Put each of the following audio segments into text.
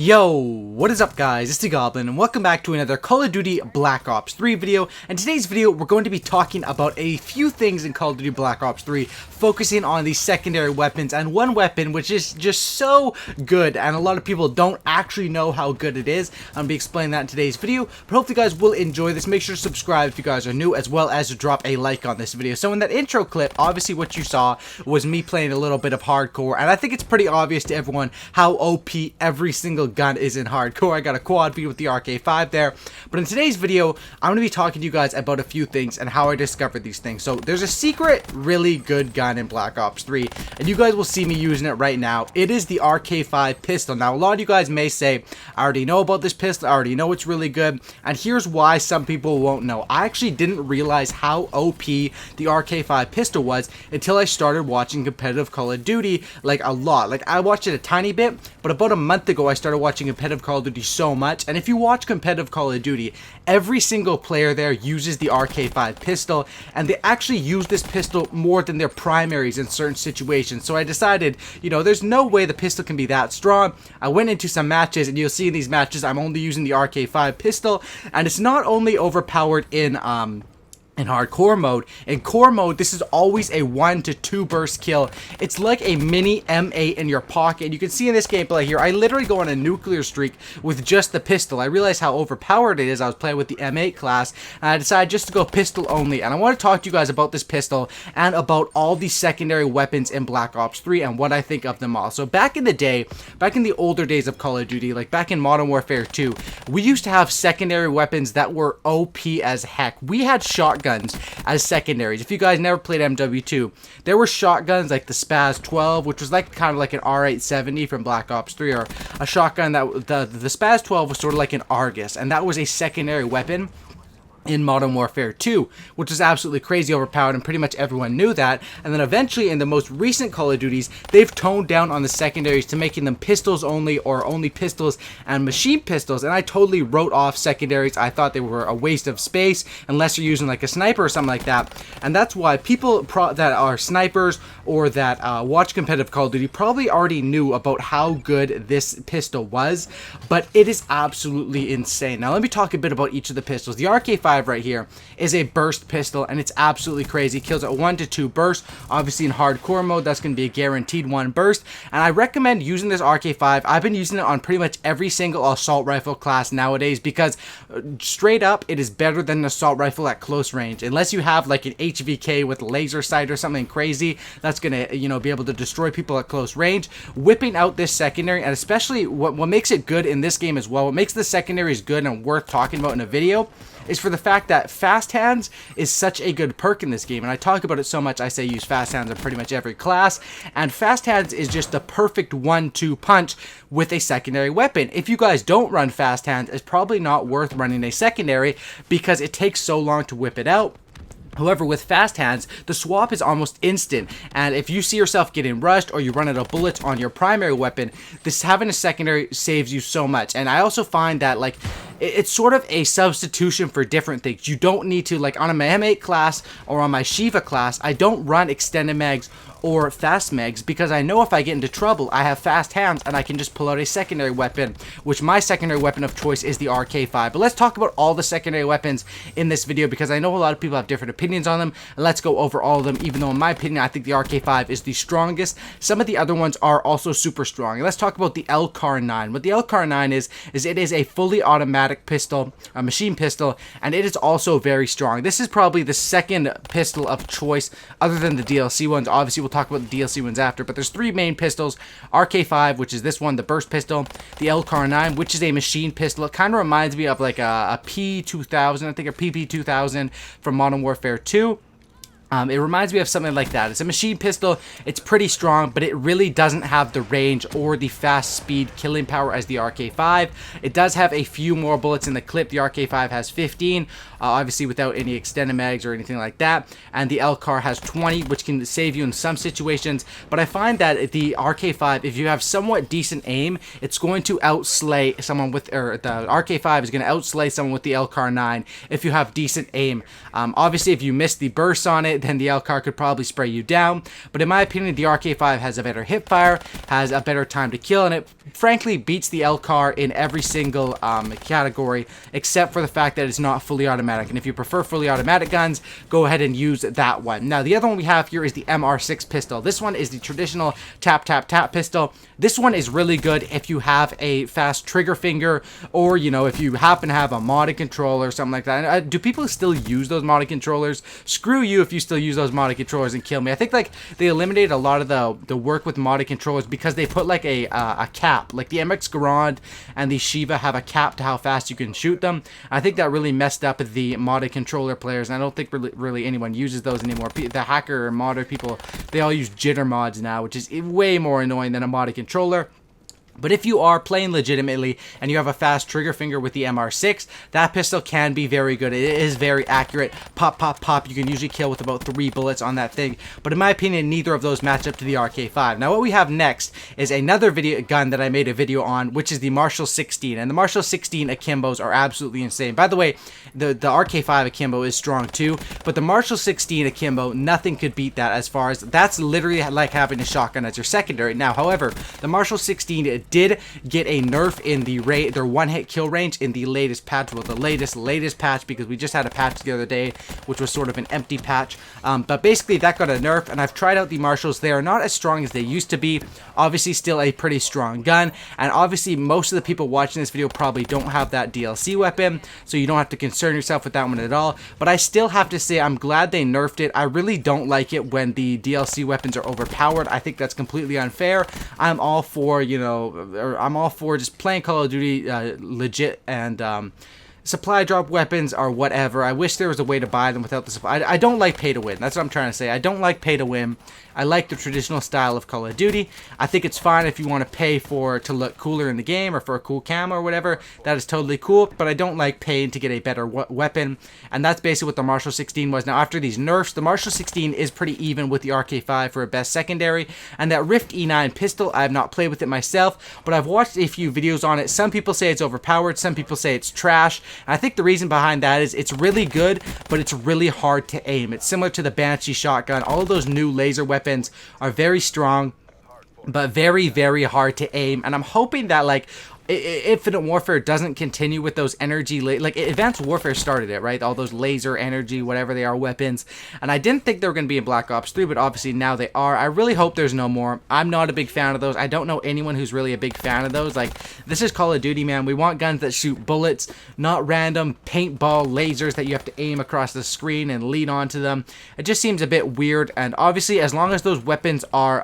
Yo, what is up guys, it's the Goblin and welcome back to another Call of Duty Black Ops 3 video. And today's video we're going to be talking about a few things in Call of Duty Black Ops 3, focusing on the secondary weapons and one weapon which is just so good and a lot of people don't actually know how good it is. I'm going to be explaining that in today's video, but hopefully you guys will enjoy this. Make sure to subscribe if you guys are new, as well as to drop a like on this video. So in that intro clip, obviously what you saw was me playing a little bit of hardcore, and I think it's pretty obvious to everyone how OP every single gun is in hardcore. I got a quad feed with the RK5 there, but in today's video I'm going to be talking to you guys about a few things and how I discovered these things. So there's a secret really good gun in Black Ops 3 and you guys will see me using it right now. It is the RK5 pistol. Now a lot of you guys may say, I already know about this pistol, I already know it's really good, and here's why some people won't know. I actually didn't realize how OP the RK5 pistol was until I started watching competitive Call of Duty, like a lot. Like I watched it a tiny bit, but about a month ago I started watching competitive Call of Duty so much. And if you watch competitive Call of Duty, every single player there uses the RK5 pistol, and they actually use this pistol more than their primaries in certain situations. So I decided, you know, there's no way the pistol can be that strong. I went into some matches, and you'll see in these matches I'm only using the RK5 pistol, and it's not only overpowered in hardcore mode. In core mode, this is always a 1 to 2 burst kill. It's like a mini M8 in your pocket. You can see in this gameplay here, I literally go on a nuclear streak with just the pistol. I realized how overpowered it is. I was playing with the M8 class, and I decided just to go pistol only. And I want to talk to you guys about this pistol and about all the secondary weapons in Black Ops 3 and what I think of them all. So back in the day, back in the older days of Call of Duty, like back in Modern Warfare 2, we used to have secondary weapons that were OP as heck. We had shotguns as secondaries. If you guys never played MW2, there were shotguns like the SPAS 12, which was like kind of like an R870 from Black Ops 3, or a shotgun that the SPAS 12 was sort of like an Argus, and that was a secondary weapon in Modern Warfare 2, which is absolutely crazy overpowered, and pretty much everyone knew that. And then eventually in the most recent Call of Duties, they've toned down on the secondaries to making them pistols only, or only pistols and machine pistols, and I totally wrote off secondaries. I thought they were a waste of space unless you're using like a sniper or something like that. And that's why people that are snipers or that watch competitive Call of Duty probably already knew about how good this pistol was, but it is absolutely insane. Now let me talk a bit about each of the pistols. The RK5 right here is a burst pistol, and it's absolutely crazy. It kills at 1 to 2 bursts. Obviously in hardcore mode, that's going to be a guaranteed 1 burst, and I recommend using this RK5. I've been using it on pretty much every single assault rifle class nowadays, because straight up it is better than an assault rifle at close range, unless you have like an HVK with laser sight or something crazy that's going to, you know, be able to destroy people at close range. Whipping out this secondary, and especially what makes it good in this game as well, what makes the secondaries good and worth talking about in a video, is for the fact that fast hands is such a good perk in this game. And I talk about it so much, I say use fast hands in pretty much every class, and fast hands is just the perfect 1-2 punch with a secondary weapon. If you guys don't run fast hands, it's probably not worth running a secondary because it takes so long to whip it out. However, with fast hands, the swap is almost instant, and if you see yourself getting rushed or you run out of bullets on your primary weapon, this having a secondary saves you so much. And I also find that like it's sort of a substitution for different things. You don't need to, like on my M8 class or on my Shiva class, I don't run extended mags or fast mags because I know if I get into trouble, I have fast hands and I can just pull out a secondary weapon, which my secondary weapon of choice is the RK5. But let's talk about all the secondary weapons in this video, because I know a lot of people have different opinions on them, and let's go over all of them, even though in my opinion I think the RK5 is the strongest. Some of the other ones are also super strong. And let's talk about the LCAR-9. What the LCAR-9 is it is a fully automatic pistol, a machine pistol, and it is also very strong. This is probably the second pistol of choice other than the DLC ones. Obviously we'll talk about the DLC ones after, but there's 3 main pistols: RK5, which is this one, the burst pistol; the LCAR-9, which is a machine pistol. It kind of reminds me of like a P2000, I think, a PP2000 from Modern Warfare 2. It reminds me of something like that. It's a machine pistol. It's pretty strong, but it really doesn't have the range or the fast speed killing power as the RK5. It does have a few more bullets in the clip. The RK5 has 15, obviously without any extended mags or anything like that. And the LCAR has 20, which can save you in some situations. But I find that the RK5, if you have somewhat decent aim, it's going to outslay someone with, or the RK5 is going to outslay someone with the LCAR-9 if you have decent aim. Obviously, if you miss the burst on it, it, then the LCAR could probably spray you down. But in my opinion, the RK5 has a better hip fire, has a better time to kill, and it frankly beats the LCAR in every single category, except for the fact that it's not fully automatic. And if you prefer fully automatic guns, go ahead and use that one. Now, the other one we have here is the MR6 pistol. This one is the traditional tap, tap, tap pistol. This one is really good if you have a fast trigger finger, or, you know, if you happen to have a modded controller or something like that. Do people still use those modded controllers? Screw you if you still use those modded controllers and kill me. I think, like, they eliminated a lot of the work with modded controllers because they put, like, a cap. Like, the MX Garand and the Shiva have a cap to how fast you can shoot them. I think that really messed up the modded controller players, and I don't think really anyone uses those anymore. The hacker or modder people, they all use jitter mods now, which is way more annoying than a modded controller. But if you are playing legitimately and you have a fast trigger finger with the MR6, that pistol can be very good. It is very accurate. Pop, pop, pop. You can usually kill with about 3 bullets on that thing. But in my opinion, neither of those match up to the RK5. Now, what we have next is another gun that I made a video on, which is the Marshall 16. And the Marshall 16 akimbos are absolutely insane. By the way, the RK5 akimbo is strong too, but the Marshall 16 akimbo, nothing could beat that, as far as that's literally like having a shotgun as your secondary. Now, however, the Marshall 16 did get a nerf in their one-hit kill range in the latest patch. Well, the latest patch, because we just had a patch the other day, which was sort of an empty patch. But basically, that got a nerf, and I've tried out the Marshalls. They are not as strong as they used to be. Obviously, still a pretty strong gun, and obviously, most of the people watching this video probably don't have that DLC weapon, so you don't have to concern yourself with that one at all. But I still have to say, I'm glad they nerfed it. I really don't like it when the DLC weapons are overpowered. I think that's completely unfair. I'm all for, you know, I'm all for just playing Call of Duty legit, and supply drop weapons or whatever. I wish there was a way to buy them without the supply. I don't like pay to win. That's what I'm trying to say. I don't like pay to win. I like the traditional style of Call of Duty. I think it's fine if you want to pay to look cooler in the game, or for a cool camo or whatever. That is totally cool, but I don't like paying to get a better weapon, and that's basically what the Marshall 16 was. Now, after these nerfs, the Marshall 16 is pretty even with the RK5 for a best secondary, and that Rift E9 pistol, I have not played with it myself, but I've watched a few videos on it. Some people say it's overpowered, some people say it's trash, and I think the reason behind that is it's really good, but it's really hard to aim. It's similar to the Banshee shotgun. All of those new laser weapons are very strong, but very, very hard to aim, and I'm hoping that, like, Infinite Warfare doesn't continue with those energy, like Advanced Warfare started it, right? All those laser energy, whatever they are, weapons. And I didn't think they were going to be in Black Ops 3, but obviously now they are. I really hope there's no more. I'm not a big fan of those. I don't know anyone who's really a big fan of those. Like, this is Call of Duty, man. We want guns that shoot bullets, not random paintball lasers that you have to aim across the screen and lead onto them. It just seems a bit weird. And obviously, as long as those weapons are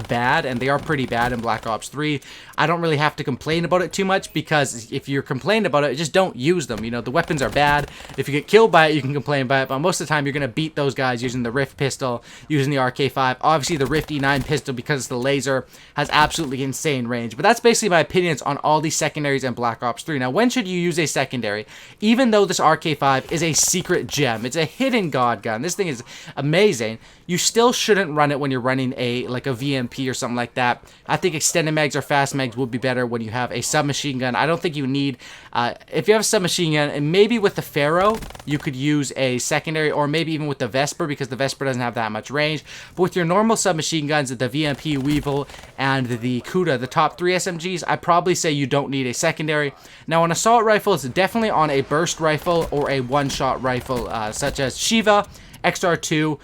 bad, and they are pretty bad in Black Ops 3, I don't really have to complain about it too much, because if you're complaining about it, just don't use them. You know, the weapons are bad. If you get killed by it, you can complain about it, but most of the time you're going to beat those guys using the Rift pistol, using the RK5. Obviously, the Rift E9 pistol, because it's the laser, has absolutely insane range. But that's basically my opinions on all these secondaries in Black Ops 3. Now, when should you use a secondary? Even though this RK5 is a secret gem, it's a hidden god gun, this thing is amazing, you still shouldn't run it when you're running a VMP or something like that. I think extended mags or fast mags would be better when you have a submachine gun. I don't think you need, if you have a submachine gun, and maybe with the Pharaoh, you could use a secondary, or maybe even with the Vesper, because the Vesper doesn't have that much range. But with your normal submachine guns, the VMP, Weevil, and the Kuda, the top 3 SMGs, I'd probably say you don't need a secondary. Now, on assault rifles, definitely on a burst rifle or a one-shot rifle, such as Shiva, XR2,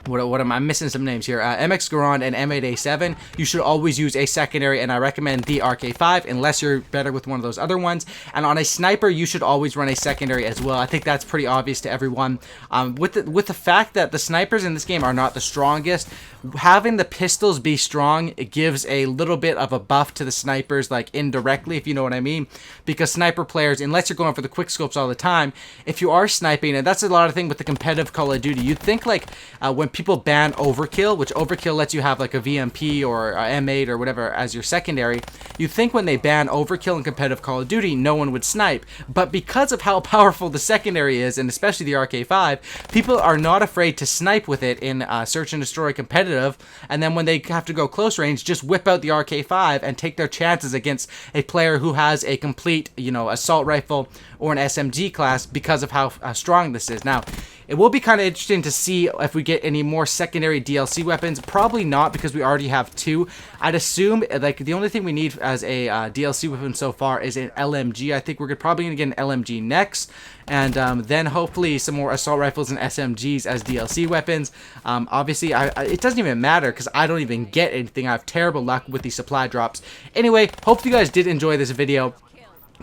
what am I missing some names here? MX Garand and M8A7. You should always use a secondary, and I recommend the RK5 unless you're better with one of those other ones. And on a sniper, you should always run a secondary as well. I think that's pretty obvious to everyone. With the fact that the snipers in this game are not the strongest, having the pistols be strong, it gives a little bit of a buff to the snipers, like indirectly, if you know what I mean. Because sniper players, unless you're going for the quick scopes all the time, if you are sniping, and that's a lot of thing with the competitive Call of Duty, you'd think, like, when people ban overkill, which overkill lets you have like a VMP or a M8 or whatever as your secondary, you'd think when they ban overkill in competitive Call of Duty, no one would snipe. But because of how powerful the secondary is, and especially the RK5, people are not afraid to snipe with it in Search and Destroy competitive, and then when they have to go close range, just whip out the RK5 and take their chances against a player who has a complete, you know, assault rifle or an SMG class, because of how strong this is. Now, It will be kind of interesting to see if we get any more secondary DLC weapons. Probably not, because we already have 2. I'd assume like the only thing we need as a DLC weapon so far is an LMG. I think we're probably going to get an LMG next, and then hopefully some more assault rifles and SMGs as DLC weapons. Obviously, it doesn't even matter because I don't even get anything. I have terrible luck with these supply drops. Anyway, hopefully you guys did enjoy this video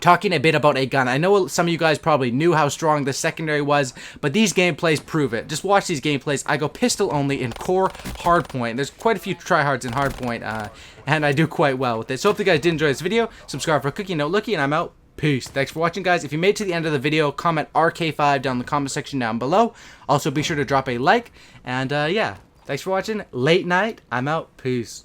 talking a bit about a gun. I know some of you guys probably knew how strong the secondary was, but these gameplays prove it. Just watch these gameplays. I go pistol only in core hardpoint. There's quite a few tryhards in hardpoint, and I do quite well with it. So hopefully you guys did enjoy this video. Subscribe for a cookie note looky, and I'm out. Peace. Thanks for watching, guys. If you made it to the end of the video, comment RK5 down in the comment section down below. Also, be sure to drop a like, and yeah, thanks for watching. Late night. I'm out. Peace.